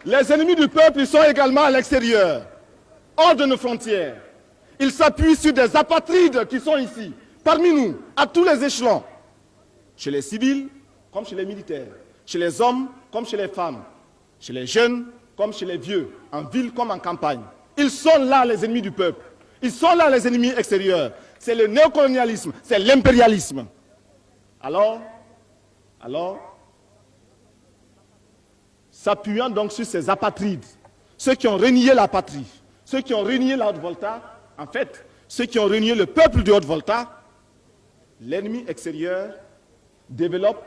Les ennemis du peuple, ils sont également à l'extérieur, hors de nos frontières. Ils s'appuient sur des apatrides qui sont ici, parmi nous, à tous les échelons. Chez les civils, comme chez les militaires. Chez les hommes, comme chez les femmes. Chez les jeunes, comme chez les vieux. En ville comme en campagne. Ils sont là, les ennemis du peuple. Ils sont là, les ennemis extérieurs. C'est le néocolonialisme, c'est l'impérialisme. Alors, s'appuyant donc sur ces apatrides, ceux qui ont renié la patrie, ceux qui ont renié la Haute-Volta, en fait, ceux qui ont renié le peuple de Haute-Volta, l'ennemi extérieur développe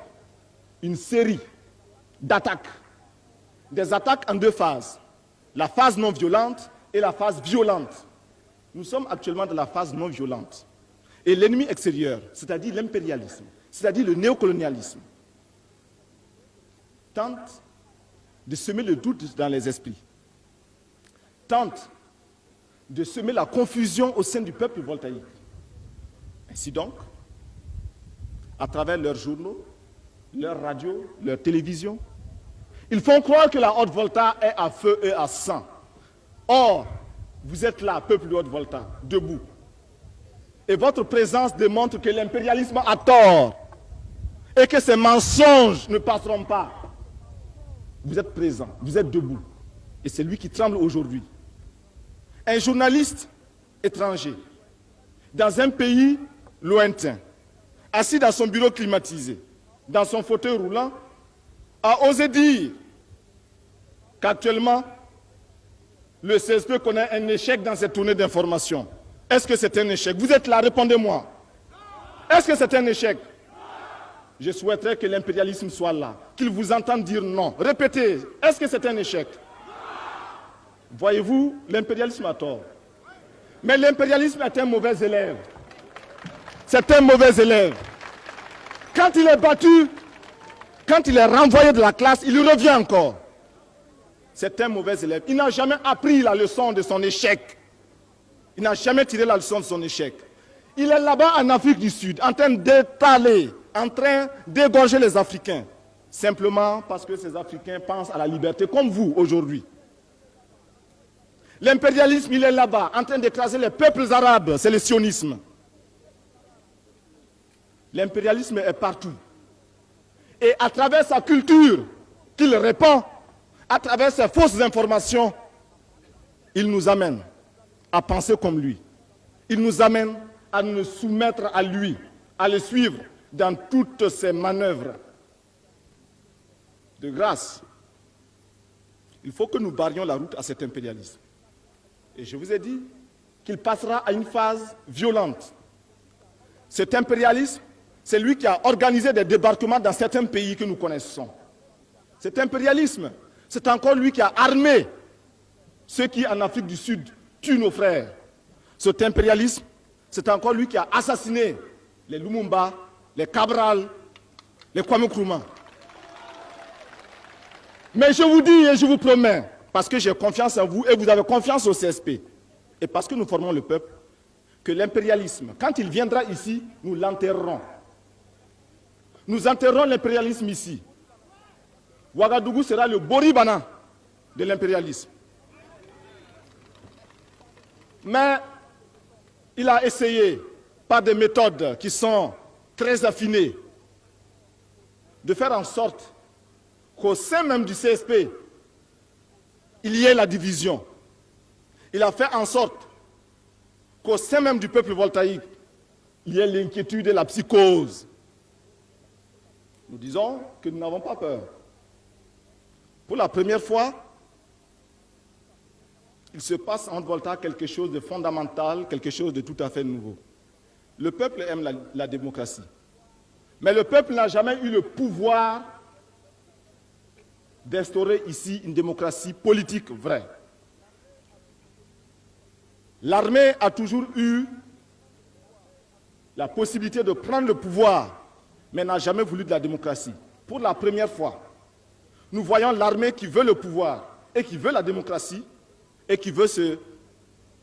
une série d'attaques. Des attaques en deux phases. La phase non violente et la phase violente. Nous sommes actuellement dans la phase non violente. Et l'ennemi extérieur, c'est-à-dire l'impérialisme, c'est-à-dire le néocolonialisme, tente de semer le doute dans les esprits, tente de semer la confusion au sein du peuple voltaïque. Ainsi donc, à travers leurs journaux, leurs radios, leurs télévisions, ils font croire que la Haute-Volta est à feu et à sang. Or, vous êtes là, peuple de Haute-Volta, debout. Et votre présence démontre que l'impérialisme a tort et que ces mensonges ne passeront pas. Vous êtes présent, vous êtes debout. Et c'est lui qui tremble aujourd'hui. Un journaliste étranger, dans un pays lointain, assis dans son bureau climatisé, dans son fauteuil roulant, a osé dire qu'actuellement, le CSP connaît un échec dans cette tournée d'information. Est-ce que c'est un échec? Vous êtes là, répondez-moi. Est-ce que c'est un échec? Je souhaiterais que l'impérialisme soit là, qu'il vous entende dire non. Répétez, est-ce que c'est un échec? Voyez-vous, l'impérialisme a tort. Mais l'impérialisme est un mauvais élève. C'est un mauvais élève. Quand il est battu, quand il est renvoyé de la classe, il revient encore. C'est un mauvais élève. Il n'a jamais appris la leçon de son échec. Il n'a jamais tiré la leçon de son échec. Il est là-bas en Afrique du Sud, en train d'étaler, en train d'égorger les Africains. Simplement parce que ces Africains pensent à la liberté, comme vous aujourd'hui. L'impérialisme, il est là-bas, en train d'écraser les peuples arabes. C'est le sionisme. L'impérialisme est partout. Et à travers sa culture qu'il répand, à travers ses fausses informations, il nous amène à penser comme lui. Il nous amène à nous soumettre à lui, à le suivre dans toutes ses manœuvres. De grâce, il faut que nous barrions la route à cet impérialisme. Et je vous ai dit qu'il passera à une phase violente. Cet impérialisme, c'est lui qui a organisé des débarquements dans certains pays que nous connaissons. Cet impérialisme, c'est encore lui qui a armé ceux qui, en Afrique du Sud, tuent nos frères. Cet impérialisme, c'est encore lui qui a assassiné les Lumumba, les Cabral, les Kwame Nkrumah. Mais je vous dis et je vous promets, parce que j'ai confiance en vous et vous avez confiance au CSP, et parce que nous formons le peuple, que l'impérialisme, quand il viendra ici, nous l'enterrerons. Nous enterrerons l'impérialisme ici. Ouagadougou sera le Boribana de l'impérialisme. Mais il a essayé, par des méthodes qui sont très affinées, de faire en sorte qu'au sein même du CSP, il y ait la division. Il a fait en sorte qu'au sein même du peuple voltaïque, il y ait l'inquiétude et la psychose. Nous disons que nous n'avons pas peur. Pour la première fois, il se passe en Haute-Volta quelque chose de fondamental, quelque chose de tout à fait nouveau. Le peuple aime la démocratie. Mais le peuple n'a jamais eu le pouvoir d'instaurer ici une démocratie politique vraie. L'armée a toujours eu la possibilité de prendre le pouvoir, mais n'a jamais voulu de la démocratie. Pour la première fois, nous voyons l'armée qui veut le pouvoir et qui veut la démocratie et qui veut se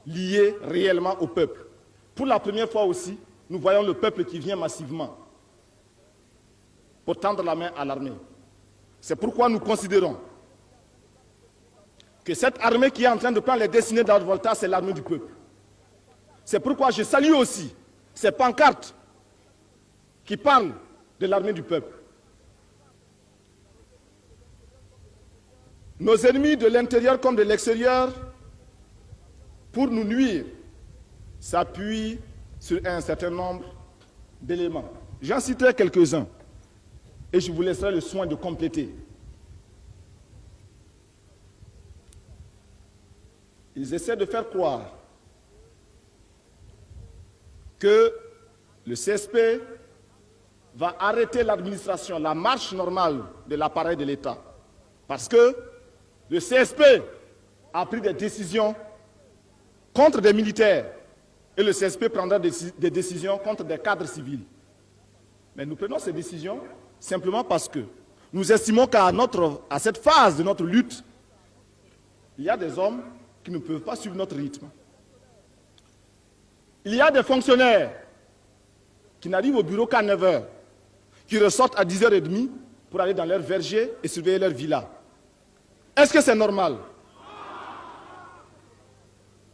lier réellement au peuple. Pour la première fois aussi, nous voyons le peuple qui vient massivement pour tendre la main à l'armée. C'est pourquoi nous considérons que cette armée qui est en train de prendre les destinées de Haute-Volta, c'est l'armée du peuple. C'est pourquoi je salue aussi ces pancartes qui parlent de l'armée du peuple. Nos ennemis de l'intérieur comme de l'extérieur, pour nous nuire, s'appuient sur un certain nombre d'éléments. J'en citerai quelques-uns et je vous laisserai le soin de compléter. Ils essaient de faire croire que le CSP va arrêter l'administration, la marche normale de l'appareil de l'État. Parce que le CSP a pris des décisions contre des militaires et le CSP prendra des décisions contre des cadres civils. Mais nous prenons ces décisions simplement parce que nous estimons qu'à cette phase de notre lutte, il y a des hommes qui ne peuvent pas suivre notre rythme. Il y a des fonctionnaires qui n'arrivent au bureau qu'à 9 h, qui ressortent à 10h30 pour aller dans leur verger et surveiller leur villa. Est-ce que c'est normal?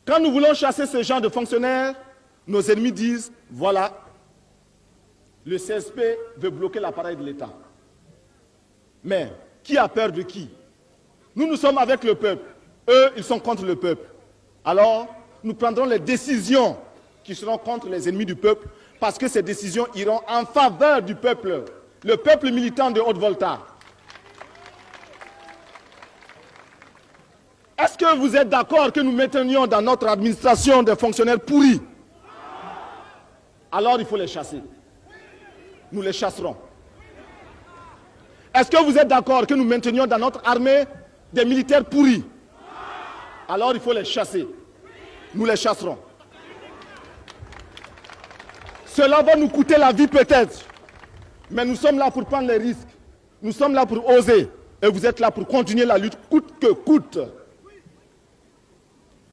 Quand nous voulons chasser ce genre de fonctionnaires, nos ennemis disent, voilà, le CSP veut bloquer l'appareil de l'État. Mais qui a peur de qui? Nous sommes avec le peuple. Eux, ils sont contre le peuple. Alors, nous prendrons les décisions qui seront contre les ennemis du peuple, parce que ces décisions iront en faveur du peuple, le peuple militant de Haute-Volta. Est-ce que vous êtes d'accord que nous maintenions dans notre administration des fonctionnaires pourris? Alors il faut les chasser. Nous les chasserons. Est-ce que vous êtes d'accord que nous maintenions dans notre armée des militaires pourris? Alors il faut les chasser. Nous les chasserons. Cela va nous coûter la vie peut-être, mais nous sommes là pour prendre les risques. Nous sommes là pour oser. Et vous êtes là pour continuer la lutte coûte que coûte.